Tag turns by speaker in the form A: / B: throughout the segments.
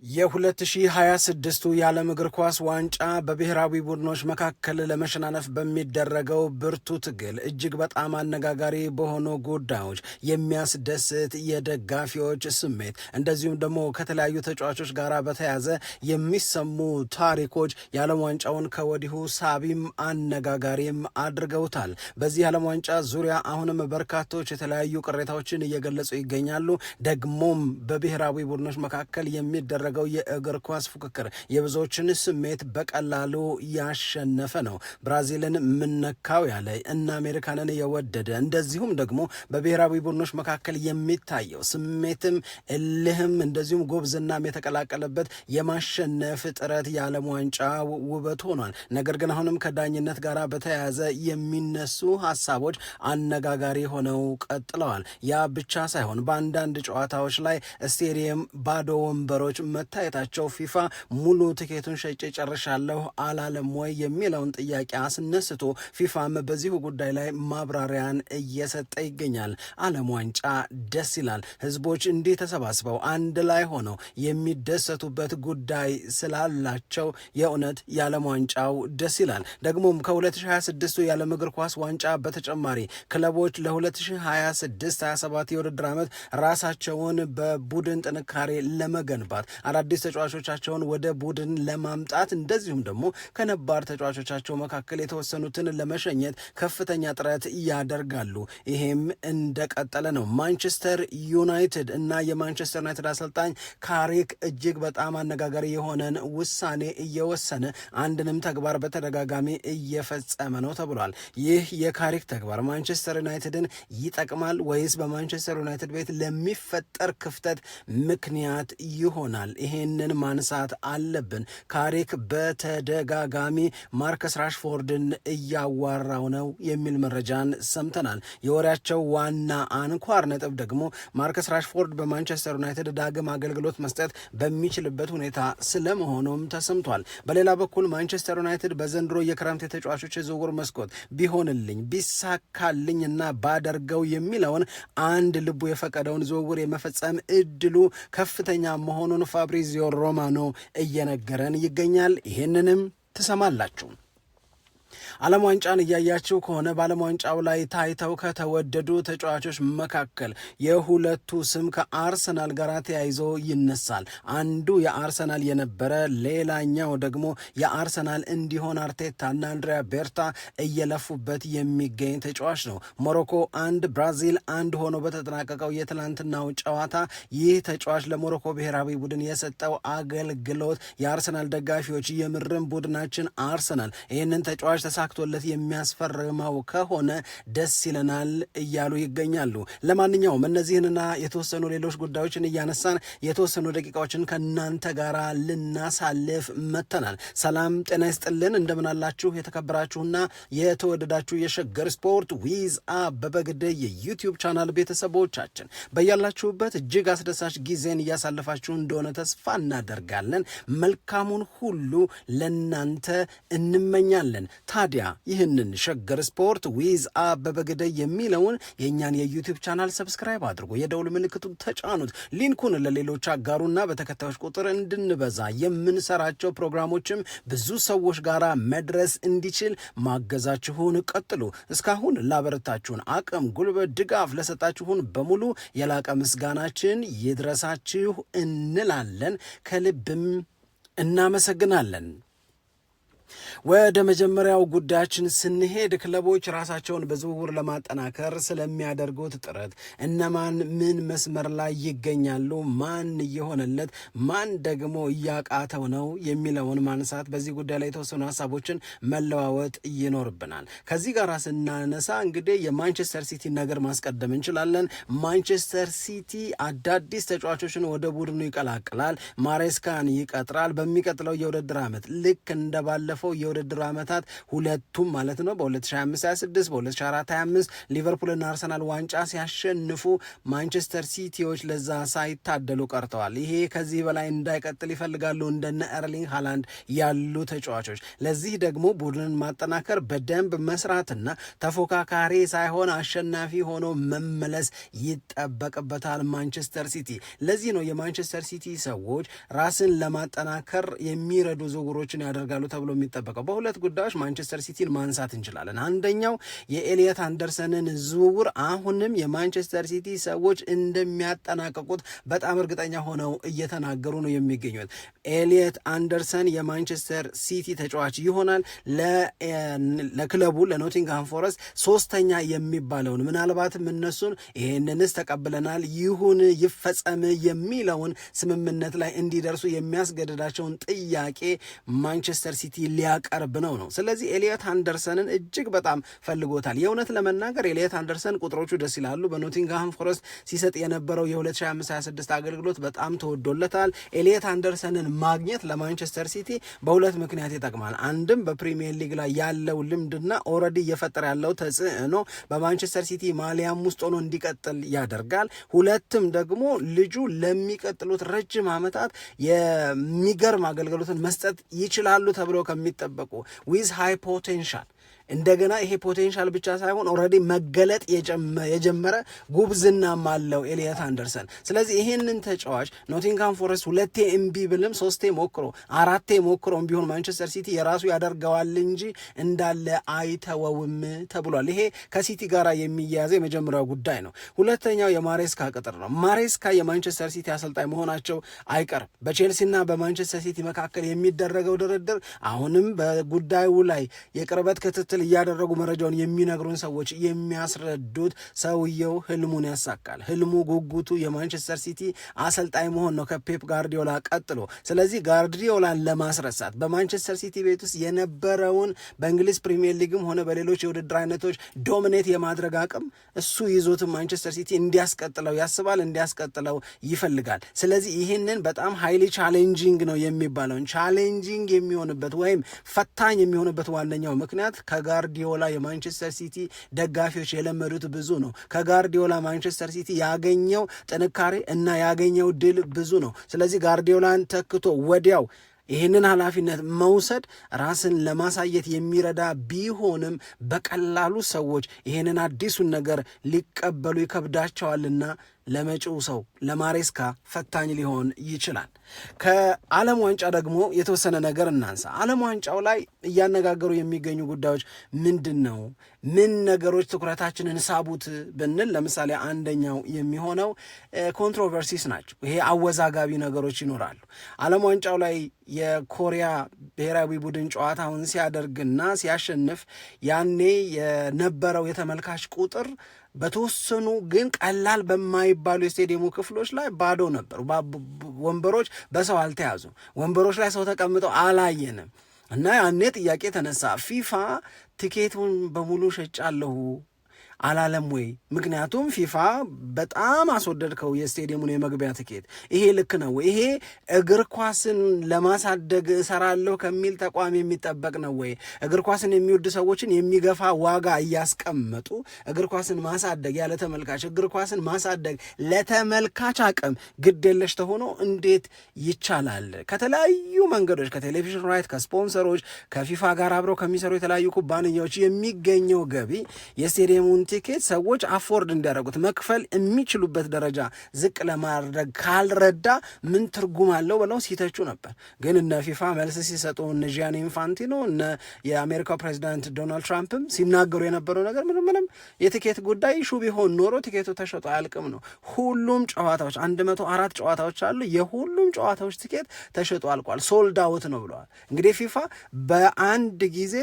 A: የ2026 የዓለም እግር ኳስ ዋንጫ በብሔራዊ ቡድኖች መካከል ለመሸናነፍ በሚደረገው ብርቱ ትግል እጅግ በጣም አነጋጋሪ በሆኑ ጉዳዮች የሚያስደስት የደጋፊዎች ስሜት እንደዚሁም ደግሞ ከተለያዩ ተጫዋቾች ጋር በተያያዘ የሚሰሙ ታሪኮች የዓለም ዋንጫውን ከወዲሁ ሳቢም አነጋጋሪም አድርገውታል። በዚህ የዓለም ዋንጫ ዙሪያ አሁንም በርካቶች የተለያዩ ቅሬታዎችን እየገለጹ ይገኛሉ። ደግሞም በብሔራዊ ቡድኖች መካከል የሚደረግ የእግር ኳስ ፉክክር የብዙዎችን ስሜት በቀላሉ ያሸነፈ ነው። ብራዚልን ምነካው ያለ እና አሜሪካንን የወደደ እንደዚሁም ደግሞ በብሔራዊ ቡድኖች መካከል የሚታየው ስሜትም እልህም እንደዚሁም ጎብዝናም የተቀላቀለበት የማሸነፍ ጥረት የዓለም ዋንጫ ውበት ሆኗል። ነገር ግን አሁንም ከዳኝነት ጋር በተያያዘ የሚነሱ ሀሳቦች አነጋጋሪ ሆነው ቀጥለዋል። ያ ብቻ ሳይሆን በአንዳንድ ጨዋታዎች ላይ ስቴዲየም ባዶ ወንበሮች መታየታቸው ፊፋ ሙሉ ትኬቱን ሸጬ ጨርሻለሁ አላለም ወይ የሚለውን ጥያቄ አስነስቶ ፊፋም በዚሁ ጉዳይ ላይ ማብራሪያን እየሰጠ ይገኛል። ዓለም ዋንጫ ደስ ይላል። ህዝቦች እንዲህ ተሰባስበው አንድ ላይ ሆነው የሚደሰቱበት ጉዳይ ስላላቸው የእውነት የዓለም ዋንጫው ደስ ይላል። ደግሞም ከ2026 የዓለም እግር ኳስ ዋንጫ በተጨማሪ ክለቦች ለ2026-27 የውድድር ዓመት ራሳቸውን በቡድን ጥንካሬ ለመገንባት አዳዲስ ተጫዋቾቻቸውን ወደ ቡድን ለማምጣት እንደዚሁም ደግሞ ከነባር ተጫዋቾቻቸው መካከል የተወሰኑትን ለመሸኘት ከፍተኛ ጥረት ያደርጋሉ። ይሄም እንደቀጠለ ነው። ማንቸስተር ዩናይትድ እና የማንቸስተር ዩናይትድ አሰልጣኝ ካሪክ እጅግ በጣም አነጋጋሪ የሆነን ውሳኔ እየወሰነ አንድንም ተግባር በተደጋጋሚ እየፈጸመ ነው ተብሏል። ይህ የካሪክ ተግባር ማንቸስተር ዩናይትድን ይጠቅማል ወይስ በማንቸስተር ዩናይትድ ቤት ለሚፈጠር ክፍተት ምክንያት ይሆናል? ይሄንን ማንሳት አለብን። ካሪክ በተደጋጋሚ ማርከስ ራሽፎርድን እያዋራው ነው የሚል መረጃን ሰምተናል። የወሬያቸው ዋና አንኳር ነጥብ ደግሞ ማርከስ ራሽፎርድ በማንቸስተር ዩናይትድ ዳግም አገልግሎት መስጠት በሚችልበት ሁኔታ ስለመሆኑም ተሰምቷል። በሌላ በኩል ማንቸስተር ዩናይትድ በዘንድሮ የክረምት የተጫዋቾች የዝውውር መስኮት ቢሆንልኝ ቢሳካልኝ እና ባደርገው የሚለውን አንድ ልቡ የፈቀደውን ዝውውር የመፈጸም እድሉ ከፍተኛ መሆኑን ፋብሪዚዮ ሮማኖ እየነገረን ይገኛል። ይህንንም ትሰማላችሁ። ዓለም ዋንጫን እያያችሁ ከሆነ በዓለም ዋንጫው ላይ ታይተው ከተወደዱ ተጫዋቾች መካከል የሁለቱ ስም ከአርሰናል ጋር ተያይዞ ይነሳል። አንዱ የአርሰናል የነበረ ሌላኛው ደግሞ የአርሰናል እንዲሆን አርቴታና አንድሪያ ቤርታ እየለፉበት የሚገኝ ተጫዋች ነው። ሞሮኮ 1 ብራዚል 1 ሆኖ በተጠናቀቀው የትናንትናው ጨዋታ ይህ ተጫዋች ለሞሮኮ ብሔራዊ ቡድን የሰጠው አገልግሎት የአርሰናል ደጋፊዎች የምርም ቡድናችን አርሰናል ይህንን ተጫዋች ተሳክቶለት የሚያስፈርመው ከሆነ ደስ ይለናል እያሉ ይገኛሉ። ለማንኛውም እነዚህንና የተወሰኑ ሌሎች ጉዳዮችን እያነሳን የተወሰኑ ደቂቃዎችን ከእናንተ ጋር ልናሳልፍ መተናል። ሰላም ጤና ይስጥልን፣ እንደምናላችሁ የተከበራችሁና የተወደዳችሁ የሸገር ስፖርት ዊዝ አበበ ግደይ የዩቲዩብ ቻናል ቤተሰቦቻችን በያላችሁበት እጅግ አስደሳች ጊዜን እያሳለፋችሁ እንደሆነ ተስፋ እናደርጋለን። መልካሙን ሁሉ ለናንተ እንመኛለን። ታዲያ ይህንን ሸገር ስፖርት ዊዝ አበበ ግደይ የሚለውን የእኛን የዩቲዩብ ቻናል ሰብስክራይብ አድርጎ የደውል ምልክቱን ተጫኑት፣ ሊንኩን ለሌሎች አጋሩና በተከታዮች ቁጥር እንድንበዛ የምንሰራቸው ፕሮግራሞችም ብዙ ሰዎች ጋር መድረስ እንዲችል ማገዛችሁን ቀጥሉ። እስካሁን ላበረታችሁን አቅም፣ ጉልበት፣ ድጋፍ ለሰጣችሁን በሙሉ የላቀ ምስጋናችን ይድረሳችሁ እንላለን። ከልብም እናመሰግናለን። ወደ መጀመሪያው ጉዳያችን ስንሄድ ክለቦች ራሳቸውን በዝውውር ለማጠናከር ስለሚያደርጉት ጥረት እነማን ምን መስመር ላይ ይገኛሉ፣ ማን እየሆነለት ማን ደግሞ እያቃተው ነው የሚለውን ማንሳት፣ በዚህ ጉዳይ ላይ የተወሰኑ ሀሳቦችን መለዋወጥ ይኖርብናል። ከዚህ ጋር ስናነሳ እንግዲህ የማንቸስተር ሲቲ ነገር ማስቀደም እንችላለን። ማንቸስተር ሲቲ አዳዲስ ተጫዋቾችን ወደ ቡድኑ ይቀላቅላል፣ ማሬስካን ይቀጥራል። በሚቀጥለው የውድድር ዓመት ልክ እንደባለፈው የውድድር ዓመታት ሁለቱም ማለት ነው በ2025/26 በ2024/25 ሊቨርፑልና አርሰናል ዋንጫ ሲያሸንፉ ማንቸስተር ሲቲዎች ለዛ ሳይታደሉ ቀርተዋል። ይሄ ከዚህ በላይ እንዳይቀጥል ይፈልጋሉ እንደነ ኤርሊንግ ሃላንድ ያሉ ተጫዋቾች። ለዚህ ደግሞ ቡድንን ማጠናከር በደንብ መስራትና ተፎካካሪ ሳይሆን አሸናፊ ሆኖ መመለስ ይጠበቅበታል ማንቸስተር ሲቲ። ለዚህ ነው የማንቸስተር ሲቲ ሰዎች ራስን ለማጠናከር የሚረዱ ዝውውሮችን ያደርጋሉ ተብሎ የሚጠበቀው። በሁለት ጉዳዮች ማንቸስተር ሲቲን ማንሳት እንችላለን። አንደኛው የኤሊየት አንደርሰንን ዝውውር አሁንም የማንቸስተር ሲቲ ሰዎች እንደሚያጠናቀቁት በጣም እርግጠኛ ሆነው እየተናገሩ ነው የሚገኙት። ኤሊየት አንደርሰን የማንቸስተር ሲቲ ተጫዋች ይሆናል። ለክለቡ ለኖቲንግሃም ፎረስት ሶስተኛ የሚባለውን ምናልባትም እነሱን ይህንንስ ተቀብለናል ይሁን ይፈጸም የሚለውን ስምምነት ላይ እንዲደርሱ የሚያስገድዳቸውን ጥያቄ ማንቸስተር ሲቲ ሊያቀርብ ነው። ስለዚህ ኤሊየት አንደርሰንን እጅግ በጣም ፈልጎታል። የእውነት ለመናገር ኤሊየት አንደርሰን ቁጥሮቹ ደስ ይላሉ። በኖቲንግሃም ፎረስት ሲሰጥ የነበረው የ2025/26 አገልግሎት በጣም ተወዶለታል። ኤሊየት አንደርሰንን ማግኘት ለማንቸስተር ሲቲ በሁለት ምክንያት ይጠቅማል። አንድም በፕሪሚየር ሊግ ላይ ያለው ልምድና ኦልሬዲ እየፈጠረ ያለው ተጽዕኖ በማንቸስተር ሲቲ ማሊያም ውስጥ ሆኖ እንዲቀጥል ያደርጋል። ሁለትም ደግሞ ልጁ ለሚቀጥሉት ረጅም ዓመታት የሚገርም አገልግሎትን መስጠት ይችላሉ ተብለው ከሚጠበቁ ዊዝ ሃይ ፖቴንሻል እንደገና ይሄ ፖቴንሻል ብቻ ሳይሆን ኦልሬዲ መገለጥ የጀመረ ጉብዝናም አለው ኤሊየት አንደርሰን። ስለዚህ ይሄንን ተጫዋች ኖቲንግሃም ፎረስት 2 እምቢ ብልም 3 ሞክሮ 4 ሞክሮም ቢሆን ማንቸስተር ሲቲ የራሱ ያደርገዋል እንጂ እንዳለ አይተወውም ተብሏል። ይሄ ከሲቲ ጋር የሚያያዘው የመጀመሪያው ጉዳይ ነው። ሁለተኛው የማሬስካ ቅጥር ነው። ማሬስካ የማንቸስተር ሲቲ አሰልጣኝ መሆናቸው አይቀርም። በቼልሲና በማንቸስተር ሲቲ መካከል የሚደረገው ድርድር አሁንም በጉዳዩ ላይ የቅርበት ክትትል እያደረጉ መረጃውን የሚነግሩን ሰዎች የሚያስረዱት ሰውየው ህልሙን ያሳካል። ህልሙ ጉጉቱ የማንቸስተር ሲቲ አሰልጣኝ መሆን ነው ከፔፕ ጋርዲዮላ ቀጥሎ። ስለዚህ ጋርዲዮላን ለማስረሳት በማንቸስተር ሲቲ ቤት ውስጥ የነበረውን በእንግሊዝ ፕሪሚየር ሊግም ሆነ በሌሎች የውድድር አይነቶች ዶሚኔት የማድረግ አቅም እሱ ይዞትም ማንቸስተር ሲቲ እንዲያስቀጥለው ያስባል፣ እንዲያስቀጥለው ይፈልጋል። ስለዚህ ይህንን በጣም ሃይሊ ቻሌንጂንግ ነው የሚባለውን ቻሌንጂንግ የሚሆንበት ወይም ፈታኝ የሚሆንበት ዋነኛው ምክንያት ከጋርዲዮላ የማንቸስተር ሲቲ ደጋፊዎች የለመዱት ብዙ ነው። ከጋርዲዮላ ማንቸስተር ሲቲ ያገኘው ጥንካሬ እና ያገኘው ድል ብዙ ነው። ስለዚህ ጋርዲዮላን ተክቶ ወዲያው ይህንን ኃላፊነት መውሰድ ራስን ለማሳየት የሚረዳ ቢሆንም በቀላሉ ሰዎች ይህንን አዲሱን ነገር ሊቀበሉ ይከብዳቸዋልና ለመጪው ሰው ለማሬስካ ፈታኝ ሊሆን ይችላል። ከዓለም ዋንጫ ደግሞ የተወሰነ ነገር እናንሳ። ዓለም ዋንጫው ላይ እያነጋገሩ የሚገኙ ጉዳዮች ምንድን ነው? ምን ነገሮች ትኩረታችንን ሳቡት ብንል ለምሳሌ አንደኛው የሚሆነው ኮንትሮቨርሲስ ናቸው። ይሄ አወዛጋቢ ነገሮች ይኖራሉ። ዓለም ዋንጫው ላይ የኮሪያ ብሔራዊ ቡድን ጨዋታውን ሲያደርግና ሲያሸንፍ ያኔ የነበረው የተመልካች ቁጥር በተወሰኑ ግን ቀላል በማይባሉ የስቴዲየሙ ክፍሎች ላይ ባዶ ነበሩ። ወንበሮች በሰው አልተያዙ፣ ወንበሮች ላይ ሰው ተቀምጠው አላየንም እና ያኔ ጥያቄ ተነሳ። ፊፋ ቲኬቱን በሙሉ ሸጫለሁ አላለም ወይ? ምክንያቱም ፊፋ በጣም አስወደድከው የስቴዲየሙን የመግቢያ ትኬት፣ ይሄ ልክ ነው? ይሄ እግር ኳስን ለማሳደግ እሰራለሁ ከሚል ተቋም የሚጠበቅ ነው ወይ? እግር ኳስን የሚወዱ ሰዎችን የሚገፋ ዋጋ እያስቀመጡ እግር ኳስን ማሳደግ ያለ ተመልካች፣ እግር ኳስን ማሳደግ ለተመልካች አቅም ግድ የለሽ ተሆኖ እንዴት ይቻላል? ከተለያዩ መንገዶች ከቴሌቪዥን ራይት፣ ከስፖንሰሮች፣ ከፊፋ ጋር አብረው ከሚሰሩ የተለያዩ ኩባንያዎች የሚገኘው ገቢ የስቴዲየሙን ቲኬት ሰዎች አፎርድ እንዲያደርጉት መክፈል የሚችሉበት ደረጃ ዝቅ ለማድረግ ካልረዳ ምን ትርጉም አለው ብለው ሲተቹ ነበር። ግን እነ ፊፋ መልስ ሲሰጡ እነ ጂያኒ ኢንፋንቲኖ እነ የአሜሪካው ፕሬዚዳንት ዶናልድ ትራምፕም ሲናገሩ የነበረው ነገር ምንም የቲኬት ጉዳይ ሹ ቢሆን ኖሮ ቲኬቱ ተሸጦ አያልቅም ነው። ሁሉም ጨዋታዎች 104 ጨዋታዎች አሉ። የሁሉም ጨዋታዎች ቲኬት ተሸጦ አልቋል፣ ሶልድ አውት ነው ብለዋል። እንግዲህ ፊፋ በአንድ ጊዜ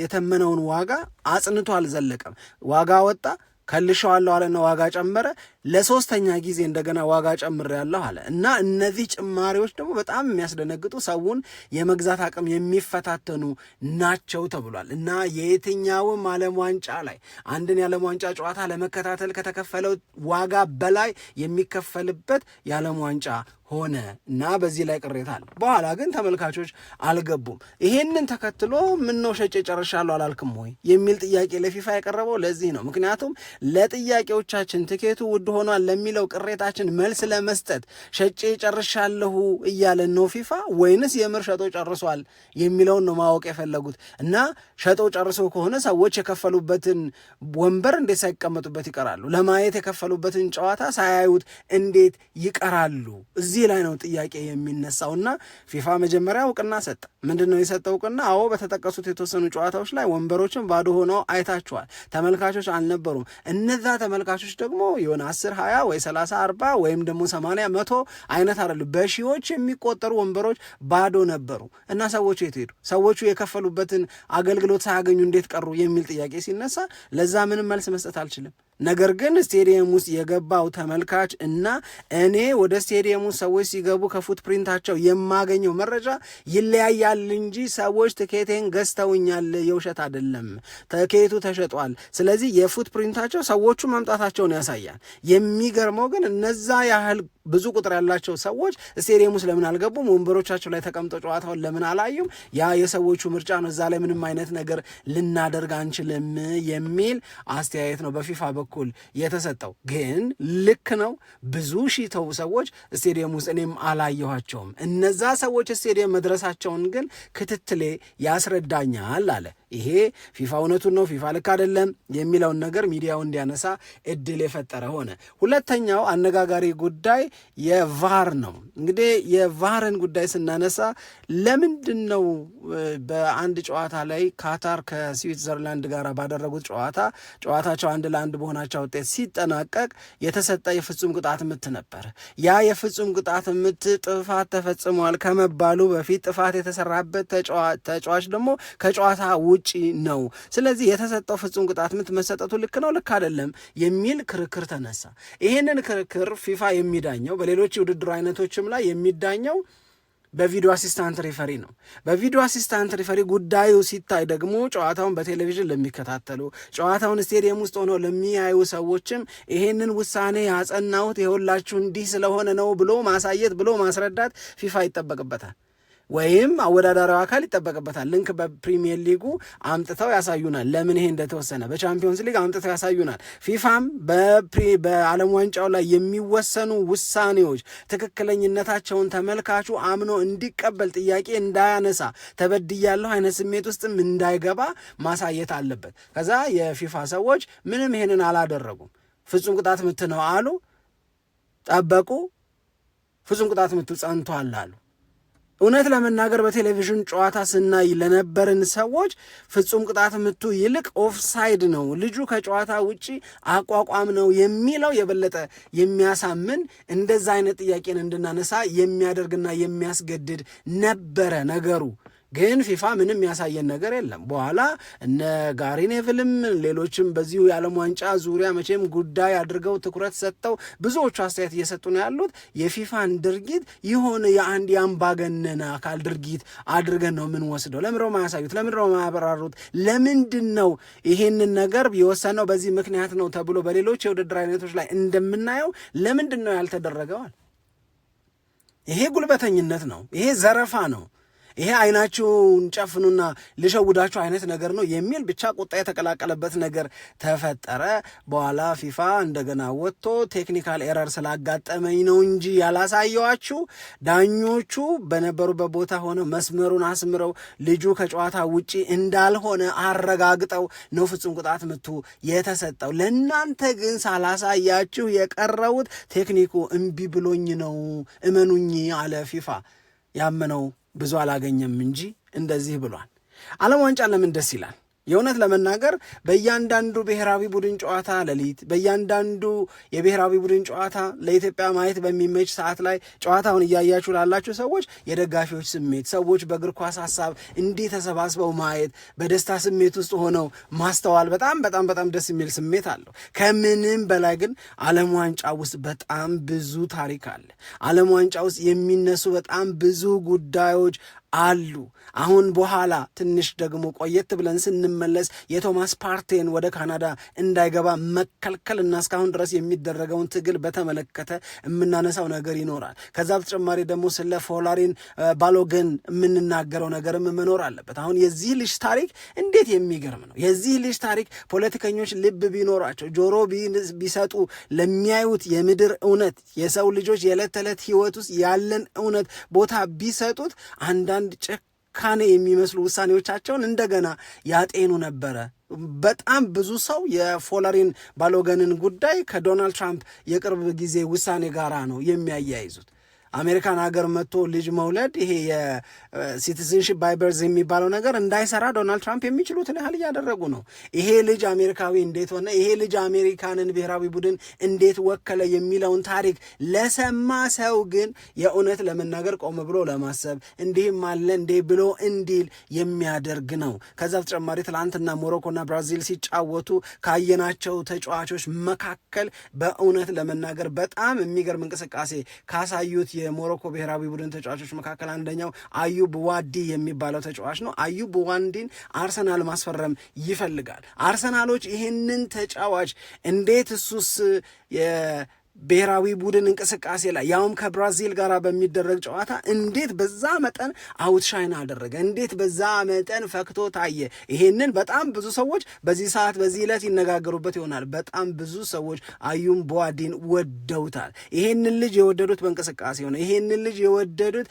A: የተመነውን ዋጋ አጽንቶ አልዘለቀም። ዋጋ ወጣ ከልሸዋለሁ አለና ዋጋ ጨመረ። ለሶስተኛ ጊዜ እንደገና ዋጋ ጨምሬያለሁ አለ እና እነዚህ ጭማሪዎች ደግሞ በጣም የሚያስደነግጡ ሰውን የመግዛት አቅም የሚፈታተኑ ናቸው ተብሏል። እና የየትኛውም ዓለም ዋንጫ ላይ አንድን የዓለም ዋንጫ ጨዋታ ለመከታተል ከተከፈለው ዋጋ በላይ የሚከፈልበት የዓለም ዋንጫ ሆነ እና በዚህ ላይ ቅሬታ አለ። በኋላ ግን ተመልካቾች አልገቡም። ይሄንን ተከትሎ ምነው ሸጬ ጨርሻለሁ አላልክም ወይ የሚል ጥያቄ ለፊፋ የቀረበው ለዚህ ነው። ምክንያቱም ለጥያቄዎቻችን ትኬቱ ውድ ሆኗል ለሚለው ቅሬታችን መልስ ለመስጠት ሸጬ ጨርሻለሁ እያለን ነው ፊፋ ወይንስ የምር ሸጦ ጨርሷል የሚለውን ነው ማወቅ የፈለጉት። እና ሸጦ ጨርሶ ከሆነ ሰዎች የከፈሉበትን ወንበር እንዴት ሳይቀመጡበት ይቀራሉ? ለማየት የከፈሉበትን ጨዋታ ሳያዩት እንዴት ይቀራሉ? እዚህ ላይ ነው ጥያቄ የሚነሳውና ፊፋ መጀመሪያ እውቅና ሰጠ። ምንድነው የሰጠው እውቅና? አዎ በተጠቀሱት የተወሰኑ ጨዋታዎች ላይ ወንበሮችን ባዶ ሆነው አይታችኋል፣ ተመልካቾች አልነበሩም። እነዛ ተመልካቾች ደግሞ የሆነ 10 20 ወይ 30 40 ወይም ደግሞ 80 100 አይነት አይደሉ፣ በሺዎች የሚቆጠሩ ወንበሮች ባዶ ነበሩ። እና ሰዎቹ የት ሄዱ? ሰዎቹ የከፈሉበትን አገልግሎት ሳያገኙ እንዴት ቀሩ የሚል ጥያቄ ሲነሳ ለዛ ምንም መልስ መስጠት አልችልም። ነገር ግን ስቴዲየም ውስጥ የገባው ተመልካች እና እኔ ወደ ስቴዲየም ውስጥ ሰዎች ሲገቡ ከፉትፕሪንታቸው የማገኘው መረጃ ይለያያል እንጂ ሰዎች ትኬቴን ገዝተውኛል፣ የውሸት አይደለም፣ ትኬቱ ተሸጧል። ስለዚህ የፉትፕሪንታቸው ሰዎቹ መምጣታቸውን ያሳያል። የሚገርመው ግን እነዛ ያህል ብዙ ቁጥር ያላቸው ሰዎች ስቴዲየም ውስጥ ለምን አልገቡም? ወንበሮቻቸው ላይ ተቀምጠው ጨዋታውን ለምን አላዩም? ያ የሰዎቹ ምርጫ ነው። እዛ ላይ ምንም አይነት ነገር ልናደርግ አንችልም የሚል አስተያየት ነው በፊፋ በኩል የተሰጠው። ግን ልክ ነው፣ ብዙ ሺህ ሰዎች ስቴዲየም ውስጥ እኔም አላየኋቸውም። እነዛ ሰዎች ስቴዲየም መድረሳቸውን ግን ክትትሌ ያስረዳኛል አለ። ይሄ ፊፋ እውነቱን ነው ፊፋ ልክ አይደለም የሚለውን ነገር ሚዲያው እንዲያነሳ እድል የፈጠረ ሆነ። ሁለተኛው አነጋጋሪ ጉዳይ የቫር ነው። እንግዲህ የቫርን ጉዳይ ስናነሳ ለምንድን ነው በአንድ ጨዋታ ላይ ካታር ከስዊትዘርላንድ ጋር ባደረጉት ጨዋታቸው 1-1 በሆናቸው ውጤት ሲጠናቀቅ የተሰጠ የፍጹም ቅጣት ምት ነበር። ያ የፍጹም ቅጣት ምት ጥፋት ተፈጽሟል ከመባሉ በፊት ጥፋት የተሰራበት ተጫዋች ደግሞ ከጨዋታ ውጪ ነው። ስለዚህ የተሰጠው ፍጹም ቅጣት ምት መሰጠቱ ልክ ነው ልክ አይደለም የሚል ክርክር ተነሳ። ይህንን ክርክር ፊፋ የሚዳኘው በሌሎች የውድድር አይነቶችም ላይ የሚዳኘው በቪዲዮ አሲስታንት ሪፈሪ ነው። በቪዲዮ አሲስታንት ሪፈሪ ጉዳዩ ሲታይ ደግሞ ጨዋታውን በቴሌቪዥን ለሚከታተሉ ጨዋታውን ስቴዲየም ውስጥ ሆነው ለሚያዩ ሰዎችም ይሄንን ውሳኔ ያጸናሁት የሁላችሁ እንዲህ ስለሆነ ነው ብሎ ማሳየት ብሎ ማስረዳት ፊፋ ይጠበቅበታል፣ ወይም አወዳዳሪው አካል ይጠበቅበታል። ልክ በፕሪሚየር ሊጉ አምጥተው ያሳዩናል ለምን ይሄ እንደተወሰነ፣ በቻምፒዮንስ ሊግ አምጥተው ያሳዩናል። ፊፋም በዓለም ዋንጫው ላይ የሚወሰኑ ውሳኔዎች ትክክለኝነታቸውን ተመልካቹ አምኖ እንዲቀበል፣ ጥያቄ እንዳያነሳ፣ ተበድያለሁ አይነት ስሜት ውስጥም እንዳይገባ ማሳየት አለበት። ከዛ የፊፋ ሰዎች ምንም ይሄንን አላደረጉም። ፍጹም ቅጣት ምት ነው አሉ፣ ጠበቁ፣ ፍጹም ቅጣት ምቱ ጸንቷል አሉ። እውነት ለመናገር በቴሌቪዥን ጨዋታ ስናይ ለነበርን ሰዎች ፍጹም ቅጣት ምቱ ይልቅ ኦፍሳይድ ነው፣ ልጁ ከጨዋታ ውጪ አቋቋም ነው የሚለው የበለጠ የሚያሳምን እንደዛ አይነት ጥያቄን እንድናነሳ የሚያደርግና የሚያስገድድ ነበረ ነገሩ። ግን ፊፋ ምንም ያሳየን ነገር የለም። በኋላ እነ ጋሪ ኔቭልም ሌሎችም በዚሁ የዓለም ዋንጫ ዙሪያ መቼም ጉዳይ አድርገው ትኩረት ሰጥተው ብዙዎቹ አስተያየት እየሰጡ ነው ያሉት። የፊፋን ድርጊት የሆነ የአንድ የአምባገነን አካል ድርጊት አድርገን ነው ምን ወስደው። ለምንድነው ማያሳዩት? ለምንድነው ማያበራሩት? ለምንድን ነው ይሄንን ነገር የወሰነው በዚህ ምክንያት ነው ተብሎ በሌሎች የውድድር አይነቶች ላይ እንደምናየው ለምንድን ነው ያልተደረገዋል? ይሄ ጉልበተኝነት ነው። ይሄ ዘረፋ ነው። ይሄ አይናችሁን ጨፍኑና ልሸውዳችሁ አይነት ነገር ነው የሚል ብቻ ቁጣ የተቀላቀለበት ነገር ተፈጠረ። በኋላ ፊፋ እንደገና ወጥቶ ቴክኒካል ኤረር ስላጋጠመኝ ነው እንጂ ያላሳየዋችሁ፣ ዳኞቹ በነበሩበት ቦታ ሆነው መስመሩን አስምረው ልጁ ከጨዋታ ውጪ እንዳልሆነ አረጋግጠው ነው ፍጹም ቅጣት ምቱ የተሰጠው። ለእናንተ ግን ሳላሳያችሁ የቀረውት ቴክኒኩ እምቢ ብሎኝ ነው እመኑኝ አለ ፊፋ። ያመነው ብዙ አላገኘም እንጂ እንደዚህ ብሏል። ዓለም ዋንጫ ለምን ደስ ይላል? የእውነት ለመናገር በእያንዳንዱ ብሔራዊ ቡድን ጨዋታ ሌሊት፣ በእያንዳንዱ የብሔራዊ ቡድን ጨዋታ ለኢትዮጵያ ማየት በሚመች ሰዓት ላይ ጨዋታውን እያያችሁ ላላችሁ ሰዎች የደጋፊዎች ስሜት፣ ሰዎች በእግር ኳስ ሀሳብ እንዲህ ተሰባስበው ማየት፣ በደስታ ስሜት ውስጥ ሆነው ማስተዋል በጣም በጣም በጣም ደስ የሚል ስሜት አለው። ከምንም በላይ ግን ዓለም ዋንጫ ውስጥ በጣም ብዙ ታሪክ አለ። ዓለም ዋንጫ ውስጥ የሚነሱ በጣም ብዙ ጉዳዮች አሉ። አሁን በኋላ ትንሽ ደግሞ ቆየት ብለን ስንመለስ የቶማስ ፓርቴን ወደ ካናዳ እንዳይገባ መከልከልና እስካሁን ድረስ የሚደረገውን ትግል በተመለከተ የምናነሳው ነገር ይኖራል። ከዛ በተጨማሪ ደግሞ ስለ ፎላሪን ባሎገን የምንናገረው ነገርም መኖር አለበት። አሁን የዚህ ልጅ ታሪክ እንዴት የሚገርም ነው! የዚህ ልጅ ታሪክ ፖለቲከኞች ልብ ቢኖራቸው ጆሮ ቢሰጡ ለሚያዩት የምድር እውነት የሰው ልጆች የዕለት ተዕለት ህይወት ውስጥ ያለን እውነት ቦታ ቢሰጡት አንዳንድ ጭካኔ የሚመስሉ ውሳኔዎቻቸውን እንደገና ያጤኑ ነበረ። በጣም ብዙ ሰው የፎላሪን ባሎገንን ጉዳይ ከዶናልድ ትራምፕ የቅርብ ጊዜ ውሳኔ ጋራ ነው የሚያያይዙት። አሜሪካን ሀገር መጥቶ ልጅ መውለድ ይሄ የሲቲዝንሺፕ ባይ በርዝ የሚባለው ነገር እንዳይሰራ ዶናልድ ትራምፕ የሚችሉትን ያህል እያደረጉ ነው። ይሄ ልጅ አሜሪካዊ እንዴት ሆነ፣ ይሄ ልጅ አሜሪካንን ብሔራዊ ቡድን እንዴት ወከለ የሚለውን ታሪክ ለሰማ ሰው ግን የእውነት ለመናገር ቆም ብሎ ለማሰብ እንዲህም አለ እንዴ ብሎ እንዲል የሚያደርግ ነው። ከዛ በተጨማሪ ትላንትና ሞሮኮና ብራዚል ሲጫወቱ ካየናቸው ተጫዋቾች መካከል በእውነት ለመናገር በጣም የሚገርም እንቅስቃሴ ካሳዩት የሞሮኮ ብሔራዊ ቡድን ተጫዋቾች መካከል አንደኛው አዩብ ዋዲ የሚባለው ተጫዋች ነው። አዩብ ዋንዲን አርሰናል ማስፈረም ይፈልጋል። አርሰናሎች ይህንን ተጫዋች እንዴት እሱስ ብሔራዊ ቡድን እንቅስቃሴ ላይ ያውም ከብራዚል ጋር በሚደረግ ጨዋታ እንዴት በዛ መጠን አውትሻይን አደረገ፣ እንዴት በዛ መጠን ፈክቶ ታየ። ይሄንን በጣም ብዙ ሰዎች በዚህ ሰዓት በዚህ ዕለት ይነጋገሩበት ይሆናል። በጣም ብዙ ሰዎች አዩብ ቦዋዲን ወደውታል። ይሄንን ልጅ የወደዱት በእንቅስቃሴ ሆነ። ይሄንን ልጅ የወደዱት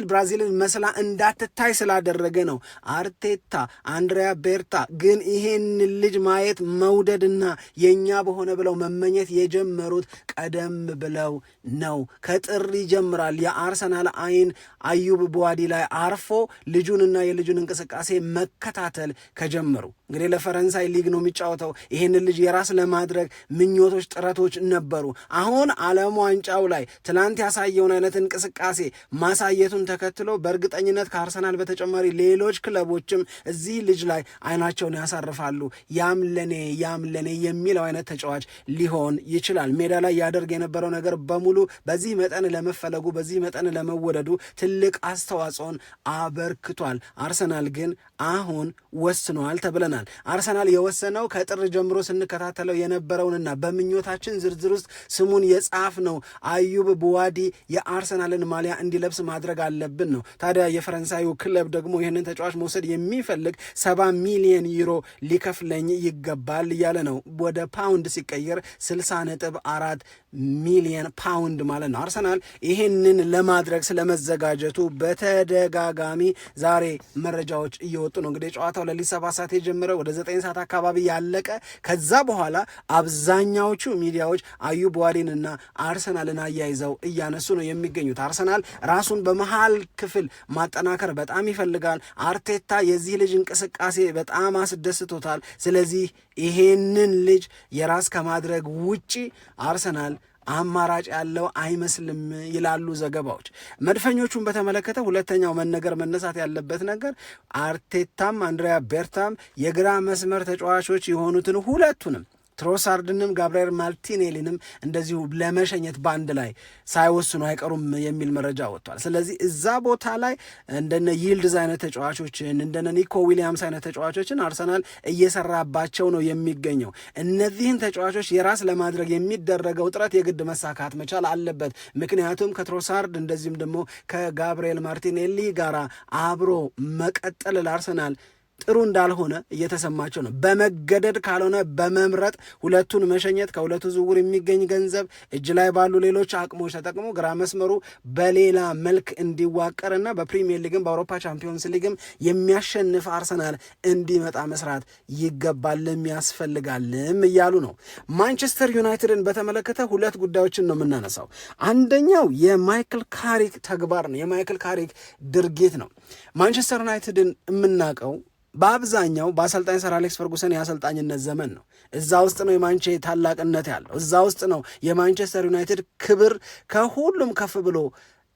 A: ብራዚልን መስላ እንዳትታይ ስላደረገ ነው። አርቴታ፣ አንድሪያ ቤርታ ግን ይሄንን ልጅ ማየት መውደድና የኛ በሆነ ብለው መመኘት የጀመሩት ቀደም ብለው ነው። ከጥር ይጀምራል የአርሰናል አይን አዩብ ቦዋዲ ላይ አርፎ ልጁንና የልጁን እንቅስቃሴ መከታተል ከጀመሩ። እንግዲህ ለፈረንሳይ ሊግ ነው የሚጫወተው። ይህንን ልጅ የራስ ለማድረግ ምኞቶች፣ ጥረቶች ነበሩ። አሁን ዓለም ዋንጫው ላይ ትላንት ያሳየውን አይነት እንቅስቃሴ ማሳየቱን ተከትሎ በእርግጠኝነት ከአርሰናል በተጨማሪ ሌሎች ክለቦችም እዚህ ልጅ ላይ አይናቸውን ያሳርፋሉ። ያም ለኔ የሚለው አይነት ተጫዋች ሊሆን ይችላል። ሜዳ ላይ ያደርግ የነበረው ነገር በሙሉ በዚህ መጠን ለመፈለጉ በዚህ መጠን ለመወደዱ ትልቅ አስተዋጽኦን አበርክቷል። አርሰናል ግን አሁን ወስኗል ተብለናል። አርሰናል የወሰነው ከጥር ጀምሮ ስንከታተለው የነበረውንና በምኞታችን ዝርዝር ውስጥ ስሙን የጻፍ ነው አዩብ ቦዋዲ የአርሰናልን ማሊያ እንዲለብስ ማድረግ አለብን ነው። ታዲያ የፈረንሳዩ ክለብ ደግሞ ይህንን ተጫዋች መውሰድ የሚፈልግ 70 ሚሊዮን ዩሮ ሊከፍለኝ ይገባል እያለ ነው። ወደ ፓውንድ ሲቀየር 60.4 ሚሊዮን ፓውንድ ማለት ነው። አርሰናል ይህንን ለማድረግ ስለመዘጋጀቱ በተደጋጋሚ ዛሬ መረጃዎች እየወጡ ነው። እንግዲህ ጨዋታው ለሊት 7 ሰዓት የጀመረ ወደ 9 ሰዓት አካባቢ ያለቀ። ከዛ በኋላ አብዛኛዎቹ ሚዲያዎች አዩብ ቦዋዲንና አርሰናልን አያይዘው እያነሱ ነው የሚገኙት። አርሰናል ራሱን በመሃል ክፍል ማጠናከር በጣም ይፈልጋል። አርቴታ የዚህ ልጅ እንቅስቃሴ በጣም አስደስቶታል። ስለዚህ ይሄንን ልጅ የራስ ከማድረግ ውጪ አርሰናል አማራጭ ያለው አይመስልም ይላሉ ዘገባዎች። መድፈኞቹን በተመለከተ ሁለተኛው መነሳት ያለበት ነገር አርቴታም አንድሪያ ቤርታም የግራ መስመር ተጫዋቾች የሆኑትን ሁለቱንም ትሮሳርድንም ጋብርኤል ማርቲኔሊንም እንደዚሁ ለመሸኘት በአንድ ላይ ሳይወስኑ አይቀሩም የሚል መረጃ ወጥቷል። ስለዚህ እዛ ቦታ ላይ እንደነ ይልድዝ አይነት ተጫዋቾችን እንደነ ኒኮ ዊሊያምስ አይነት ተጫዋቾችን አርሰናል እየሰራባቸው ነው የሚገኘው። እነዚህን ተጫዋቾች የራስ ለማድረግ የሚደረገው ጥረት የግድ መሳካት መቻል አለበት። ምክንያቱም ከትሮሳርድ እንደዚሁም ደግሞ ከጋብርኤል ማርቲኔሊ ጋር አብሮ መቀጠል ለአርሰናል ጥሩ እንዳልሆነ እየተሰማቸው ነው። በመገደድ ካልሆነ በመምረጥ ሁለቱን መሸኘት፣ ከሁለቱ ዝውውር የሚገኝ ገንዘብ እጅ ላይ ባሉ ሌሎች አቅሞች ተጠቅሞ ግራ መስመሩ በሌላ መልክ እንዲዋቀርና በፕሪሚየር ሊግም በአውሮፓ ቻምፒዮንስ ሊግም የሚያሸንፍ አርሰናል እንዲመጣ መስራት ይገባልም ያስፈልጋልም እያሉ ነው። ማንቸስተር ዩናይትድን በተመለከተ ሁለት ጉዳዮችን ነው የምናነሳው። አንደኛው የማይክል ካሪክ ተግባር ነው፣ የማይክል ካሪክ ድርጊት ነው። ማንቸስተር ዩናይትድን የምናውቀው በአብዛኛው በአሰልጣኝ ሰር አሌክስ ፈርጉሰን የአሰልጣኝነት ዘመን ነው። እዛ ውስጥ ነው የማንቼ ታላቅነት ያለው። እዛ ውስጥ ነው የማንቸስተር ዩናይትድ ክብር ከሁሉም ከፍ ብሎ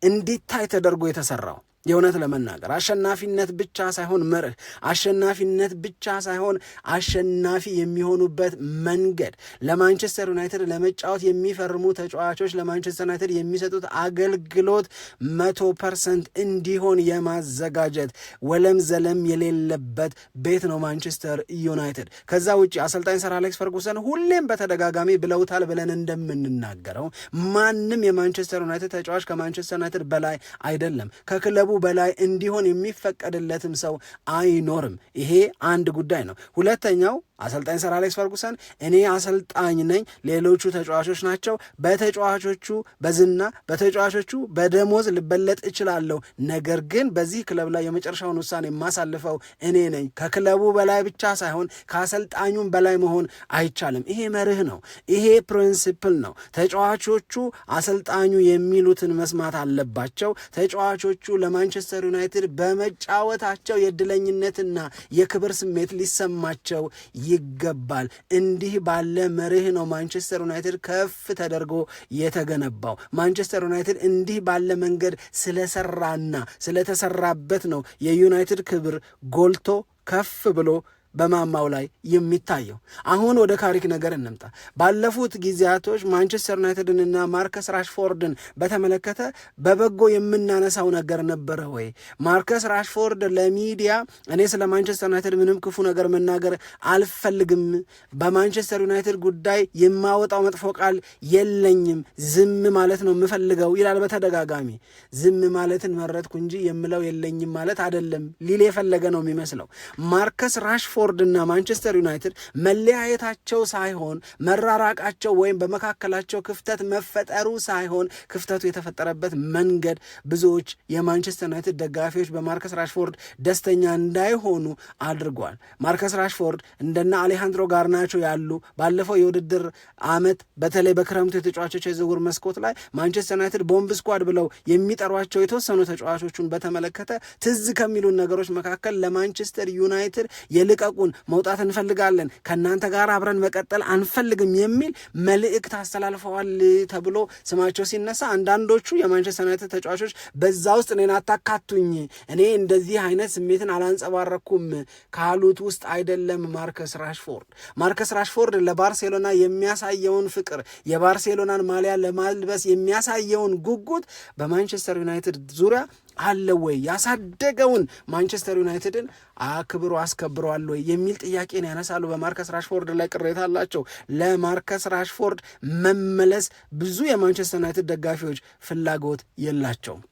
A: እንዲታይ ተደርጎ የተሰራው። የእውነት ለመናገር አሸናፊነት ብቻ ሳይሆን መርህ፣ አሸናፊነት ብቻ ሳይሆን አሸናፊ የሚሆኑበት መንገድ፣ ለማንቸስተር ዩናይትድ ለመጫወት የሚፈርሙ ተጫዋቾች ለማንቸስተር ዩናይትድ የሚሰጡት አገልግሎት 100% እንዲሆን የማዘጋጀት ወለም ዘለም የሌለበት ቤት ነው ማንቸስተር ዩናይትድ። ከዛ ውጭ አሰልጣኝ ሰር አሌክስ ፈርጉሰን ሁሌም በተደጋጋሚ ብለውታል ብለን እንደምንናገረው ማንም የማንቸስተር ዩናይትድ ተጫዋች ከማንቸስተር ዩናይትድ በላይ አይደለም፣ ከክለቡ በላይ እንዲሆን የሚፈቀድለትም ሰው አይኖርም። ይሄ አንድ ጉዳይ ነው። ሁለተኛው አሰልጣኝ ሰር አሌክስ ፈርጉሰን እኔ አሰልጣኝ ነኝ፣ ሌሎቹ ተጫዋቾች ናቸው፣ በተጫዋቾቹ በዝና በተጫዋቾቹ በደሞዝ ልበለጥ እችላለሁ፣ ነገር ግን በዚህ ክለብ ላይ የመጨረሻውን ውሳኔ የማሳልፈው እኔ ነኝ፣ ከክለቡ በላይ ብቻ ሳይሆን ከአሰልጣኙም በላይ መሆን አይቻልም። ይሄ መርህ ነው፣ ይሄ ፕሪንሲፕል ነው። ተጫዋቾቹ አሰልጣኙ የሚሉትን መስማት አለባቸው። ተጫዋቾቹ ለማንቸስተር ዩናይትድ በመጫወታቸው የእድለኝነትና የክብር ስሜት ሊሰማቸው ይገባል። እንዲህ ባለ መርህ ነው ማንቸስተር ዩናይትድ ከፍ ተደርጎ የተገነባው። ማንቸስተር ዩናይትድ እንዲህ ባለ መንገድ ስለሰራና ስለተሰራበት ነው የዩናይትድ ክብር ጎልቶ ከፍ ብሎ በማማው ላይ የሚታየው። አሁን ወደ ካሪክ ነገር እንምጣ። ባለፉት ጊዜያቶች ማንቸስተር ዩናይትድንና ማርከስ ራሽፎርድን በተመለከተ በበጎ የምናነሳው ነገር ነበረ ወይ? ማርከስ ራሽፎርድ ለሚዲያ እኔ ስለ ማንቸስተር ዩናይትድ ምንም ክፉ ነገር መናገር አልፈልግም፣ በማንቸስተር ዩናይትድ ጉዳይ የማወጣው መጥፎ ቃል የለኝም፣ ዝም ማለት ነው የምፈልገው ይላል በተደጋጋሚ። ዝም ማለትን መረጥኩ እንጂ የምለው የለኝም ማለት አይደለም ሊል የፈለገ ነው የሚመስለው። ማርከስ ራሽፎርድ እና ማንቸስተር ዩናይትድ መለያየታቸው ሳይሆን መራራቃቸው ወይም በመካከላቸው ክፍተት መፈጠሩ ሳይሆን ክፍተቱ የተፈጠረበት መንገድ ብዙዎች የማንቸስተር ዩናይትድ ደጋፊዎች በማርከስ ራሽፎርድ ደስተኛ እንዳይሆኑ አድርጓል። ማርከስ ራሽፎርድ እንደና አሌሃንድሮ ጋርናቾ ያሉ ባለፈው የውድድር ዓመት በተለይ በክረምቱ የተጫዋቾች የዝውውር መስኮት ላይ ማንቸስተር ዩናይትድ ቦምብ ስኳድ ብለው የሚጠሯቸው የተወሰኑ ተጫዋቾቹን በተመለከተ ትዝ ከሚሉን ነገሮች መካከል ለማንቸስተር ዩናይትድ የልቀቁን መውጣት እንፈልጋለን፣ ከእናንተ ጋር አብረን መቀጠል አንፈልግም የሚል መልእክት አስተላልፈዋል ተብሎ ስማቸው ሲነሳ አንዳንዶቹ የማንቸስተር ዩናይትድ ተጫዋቾች በዛ ውስጥ እኔን አታካቱኝ፣ እኔ እንደዚህ አይነት ስሜትን አላንጸባረኩም ካሉት ውስጥ አይደለም ማርከስ ራሽፎርድ። ማርከስ ራሽፎርድ ለባርሴሎና የሚያሳየውን ፍቅር፣ የባርሴሎናን ማሊያ ለማልበስ የሚያሳየውን ጉጉት በማንቸስተር ዩናይትድ ዙሪያ አለ ወይ? ያሳደገውን ማንቸስተር ዩናይትድን አክብሮ አስከብረዋል ወይ የሚል ጥያቄን ያነሳሉ። በማርከስ ራሽፎርድ ላይ ቅሬታ አላቸው። ለማርከስ ራሽፎርድ መመለስ ብዙ የማንቸስተር ዩናይትድ ደጋፊዎች ፍላጎት የላቸውም።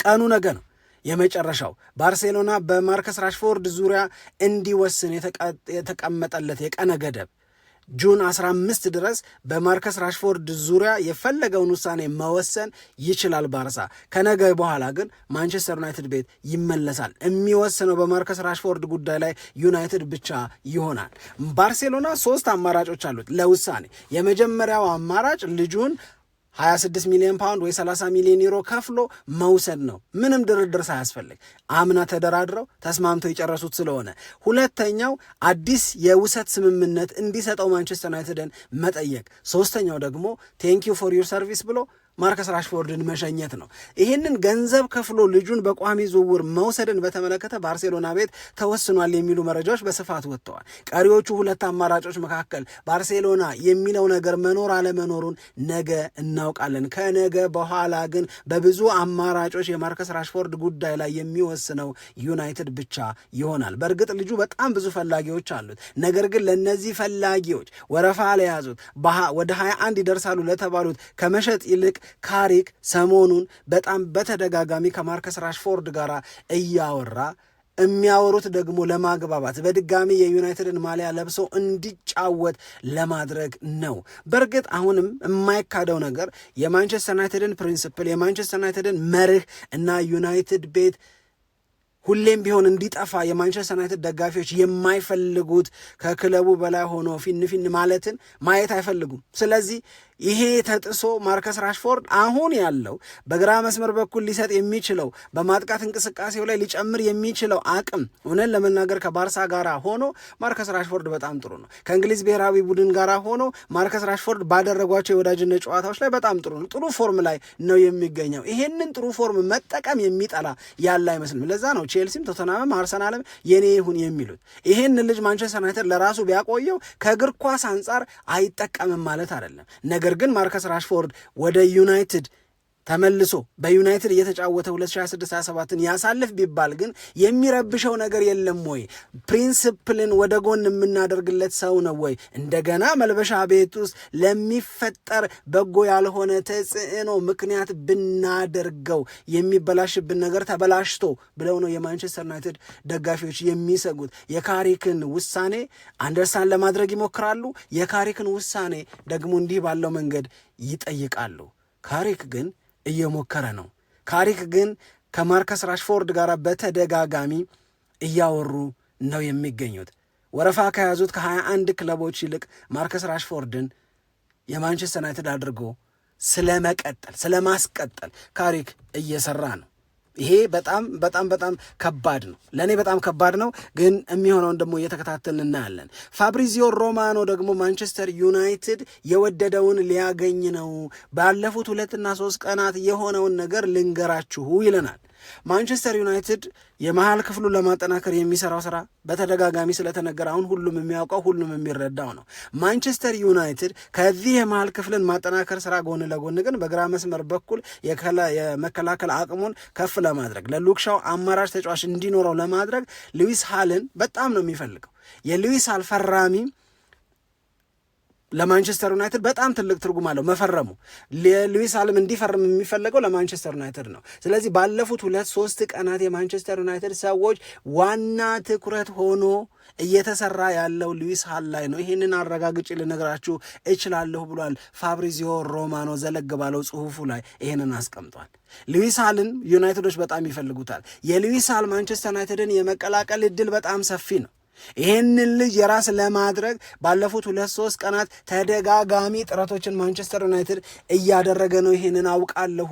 A: ቀኑ ነገ ነው የመጨረሻው። ባርሴሎና በማርከስ ራሽፎርድ ዙሪያ እንዲወስን የተቀመጠለት የቀነ ገደብ ጁን 15 ድረስ በማርከስ ራሽፎርድ ዙሪያ የፈለገውን ውሳኔ መወሰን ይችላል ባርሳ። ከነገ በኋላ ግን ማንቸስተር ዩናይትድ ቤት ይመለሳል። የሚወስነው በማርከስ ራሽፎርድ ጉዳይ ላይ ዩናይትድ ብቻ ይሆናል። ባርሴሎና 3 አማራጮች አሉት ለውሳኔ። የመጀመሪያው አማራጭ ልጁን 26 ሚሊዮን ፓውንድ ወይ 30 ሚሊዮን ዩሮ ከፍሎ መውሰድ ነው፣ ምንም ድርድር ሳያስፈልግ አምና ተደራድረው ተስማምተው የጨረሱት ስለሆነ። ሁለተኛው አዲስ የውሰት ስምምነት እንዲሰጠው ማንቸስተር ዩናይትድን መጠየቅ። ሶስተኛው ደግሞ ቴንኪዩ ፎር ዩር ሰርቪስ ብሎ ማርከስ ራሽፎርድን መሸኘት ነው። ይህንን ገንዘብ ከፍሎ ልጁን በቋሚ ዝውውር መውሰድን በተመለከተ ባርሴሎና ቤት ተወስኗል የሚሉ መረጃዎች በስፋት ወጥተዋል። ቀሪዎቹ 2 አማራጮች መካከል ባርሴሎና የሚለው ነገር መኖር አለመኖሩን ነገ እናውቃለን። ከነገ በኋላ ግን በብዙ አማራጮች የማርከስ ራሽፎርድ ጉዳይ ላይ የሚወስነው ዩናይትድ ብቻ ይሆናል። በእርግጥ ልጁ በጣም ብዙ ፈላጊዎች አሉት። ነገር ግን ለእነዚህ ፈላጊዎች ወረፋ ለያዙት ወደ 21 ይደርሳሉ ለተባሉት ከመሸጥ ይልቅ ካሪክ ሰሞኑን በጣም በተደጋጋሚ ከማርከስ ራሽፎርድ ጋር እያወራ የሚያወሩት ደግሞ ለማግባባት በድጋሚ የዩናይትድን ማሊያ ለብሶ እንዲጫወት ለማድረግ ነው። በእርግጥ አሁንም የማይካደው ነገር የማንቸስተር ዩናይትድን ፕሪንሲፕል፣ የማንቸስተር ዩናይትድን መርህ እና ዩናይትድ ቤት ሁሌም ቢሆን እንዲጠፋ የማንቸስተር ዩናይትድ ደጋፊዎች የማይፈልጉት ከክለቡ በላይ ሆኖ ፊን ማለትን ማየት አይፈልጉም። ስለዚህ ይሄ ተጥሶ ማርከስ ራሽፎርድ አሁን ያለው በግራ መስመር በኩል ሊሰጥ የሚችለው በማጥቃት እንቅስቃሴው ላይ ሊጨምር የሚችለው አቅም እውነት ለመናገር ከባርሳ ጋር ሆኖ ማርከስ ራሽፎርድ በጣም ጥሩ ነው። ከእንግሊዝ ብሔራዊ ቡድን ጋር ሆኖ ማርከስ ራሽፎርድ ባደረጓቸው የወዳጅነት ጨዋታዎች ላይ በጣም ጥሩ ነው። ጥሩ ፎርም ላይ ነው የሚገኘው። ይሄንን ጥሩ ፎርም መጠቀም የሚጠላ ያለ አይመስልም። ለዛ ነው ቼልሲም ቶተንሃምም አርሰናልም የኔ ይሁን የሚሉት። ይሄን ልጅ ማንቸስተር ዩናይትድ ለራሱ ቢያቆየው ከእግር ኳስ አንጻር አይጠቀምም ማለት አይደለም። ነገር ግን ማርከስ ራሽፎርድ ወደ ዩናይትድ ተመልሶ በዩናይትድ እየተጫወተ 2026-27ን ያሳልፍ ቢባል ግን የሚረብሸው ነገር የለም ወይ? ፕሪንስፕልን ወደ ጎን የምናደርግለት ሰው ነው ወይ? እንደገና መልበሻ ቤት ውስጥ ለሚፈጠር በጎ ያልሆነ ተጽዕኖ ምክንያት ብናደርገው የሚበላሽብን ነገር ተበላሽቶ ብለው ነው የማንቸስተር ዩናይትድ ደጋፊዎች የሚሰጉት። የካሪክን ውሳኔ አንደርስታንድ ለማድረግ ይሞክራሉ። የካሪክን ውሳኔ ደግሞ እንዲህ ባለው መንገድ ይጠይቃሉ። ካሪክ ግን እየሞከረ ነው። ካሪክ ግን ከማርከስ ራሽፎርድ ጋር በተደጋጋሚ እያወሩ ነው የሚገኙት። ወረፋ ከያዙት ከ21 ክለቦች ይልቅ ማርከስ ራሽፎርድን የማንቸስተር ዩናይትድ አድርጎ ስለማስቀጠል ካሪክ እየሰራ ነው። ይሄ በጣም በጣም በጣም ከባድ ነው። ለእኔ በጣም ከባድ ነው፣ ግን የሚሆነውን ደግሞ እየተከታተልን እናያለን። ፋብሪዚዮ ሮማኖ ደግሞ ማንቸስተር ዩናይትድ የወደደውን ሊያገኝ ነው፣ ባለፉት 2-3 ቀናት የሆነውን ነገር ልንገራችሁ ይለናል። ማንቸስተር ዩናይትድ የመሃል ክፍሉ ለማጠናከር የሚሰራው ስራ በተደጋጋሚ ስለተነገረ አሁን ሁሉም የሚያውቀው ሁሉም የሚረዳው ነው። ማንቸስተር ዩናይትድ ከዚህ የመሃል ክፍልን ማጠናከር ስራ ጎን ለጎን ግን በግራ መስመር በኩል የመከላከል አቅሙን ከፍ ለማድረግ ለሉክሻው አማራጭ ተጫዋች እንዲኖረው ለማድረግ ሉዊስ ሃልን በጣም ነው የሚፈልገው። የሉዊስ ሃል ፈራሚ ለማንቸስተር ዩናይትድ በጣም ትልቅ ትርጉም አለው መፈረሙ። ሉዊስ ሃልም እንዲፈርም የሚፈለገው ለማንቸስተር ዩናይትድ ነው። ስለዚህ ባለፉት 2-3 ቀናት የማንቸስተር ዩናይትድ ሰዎች ዋና ትኩረት ሆኖ እየተሰራ ያለው ሉዊስ ሃል ላይ ነው። ይህንን አረጋግጬ ልነግራችሁ እችላለሁ ብሏል ፋብሪዚዮ ሮማኖ ዘለግ ባለው ጽሁፉ ላይ ይህንን አስቀምጧል። ሉዊስ ሃልን ዩናይትዶች በጣም ይፈልጉታል። የሉዊስ ሃል ማንቸስተር ዩናይትድን የመቀላቀል እድል በጣም ሰፊ ነው። ይህንን ልጅ የራስ ለማድረግ ባለፉት 2-3 ቀናት ተደጋጋሚ ጥረቶችን ማንቸስተር ዩናይትድ እያደረገ ነው። ይህንን አውቃለሁ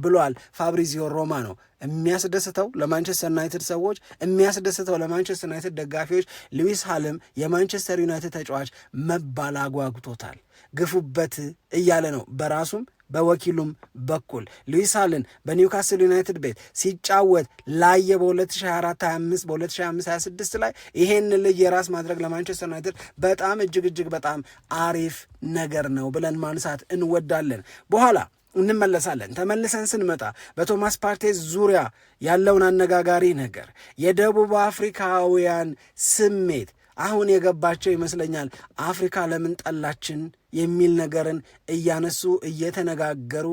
A: ብሏል ፋብሪዚዮ ሮማኖ። የሚያስደስተው ለማንቸስተር ዩናይትድ ሰዎች፣ የሚያስደስተው ለማንቸስተር ዩናይትድ ደጋፊዎች ሉዊስ ሃልም የማንቸስተር ዩናይትድ ተጫዋች መባል አጓጉቶታል። ግፉበት እያለ ነው በራሱም በወኪሉም በኩል ሉዊስ ሃልን በኒውካስል ዩናይትድ ቤት ሲጫወት ላየ በ2024-25 በ2025-26 ላይ ይሄን ልጅ የራስ ማድረግ ለማንቸስተር ዩናይትድ በጣም እጅግ በጣም አሪፍ ነገር ነው ብለን ማንሳት እንወዳለን። በኋላ እንመለሳለን። ተመልሰን ስንመጣ በቶማስ ፓርቴ ዙሪያ ያለውን አነጋጋሪ ነገር የደቡብ አፍሪካውያን ስሜት አሁን የገባቸው ይመስለኛል። አፍሪካ ለምን ጠላችን የሚል ነገርን እያነሱ እየተነጋገሩ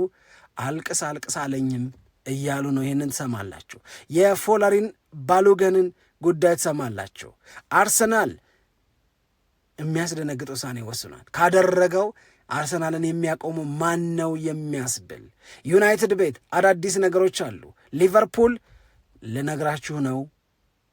A: አልቅስ አለኝም እያሉ ነው። ይህንን ትሰማላችሁ። የፎለሪን ባሎገንን ጉዳይ ትሰማላችሁ። አርሰናል የሚያስደነግጥ ውሳኔ ወስኗል። ካደረገው አርሰናልን የሚያቆሙ ማን ነው የሚያስብል። ዩናይትድ ቤት አዳዲስ ነገሮች አሉ። ሊቨርፑል ልነግራችሁ ነው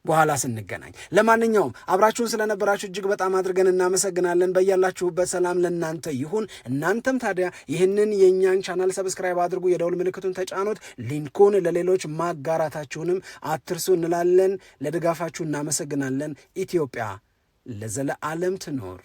A: በኋላ ስንገናኝ። ለማንኛውም አብራችሁን ስለነበራችሁ እጅግ በጣም አድርገን እናመሰግናለን። በያላችሁበት ሰላም ለእናንተ ይሁን። እናንተም ታዲያ ይህንን የእኛን ቻናል ሰብስክራይብ አድርጉ፣ የደውል ምልክቱን ተጫኑት፣ ሊንኩን ለሌሎች ማጋራታችሁንም አትርሱ እንላለን። ለድጋፋችሁ እናመሰግናለን። ኢትዮጵያ ለዘለዓለም ትኖር።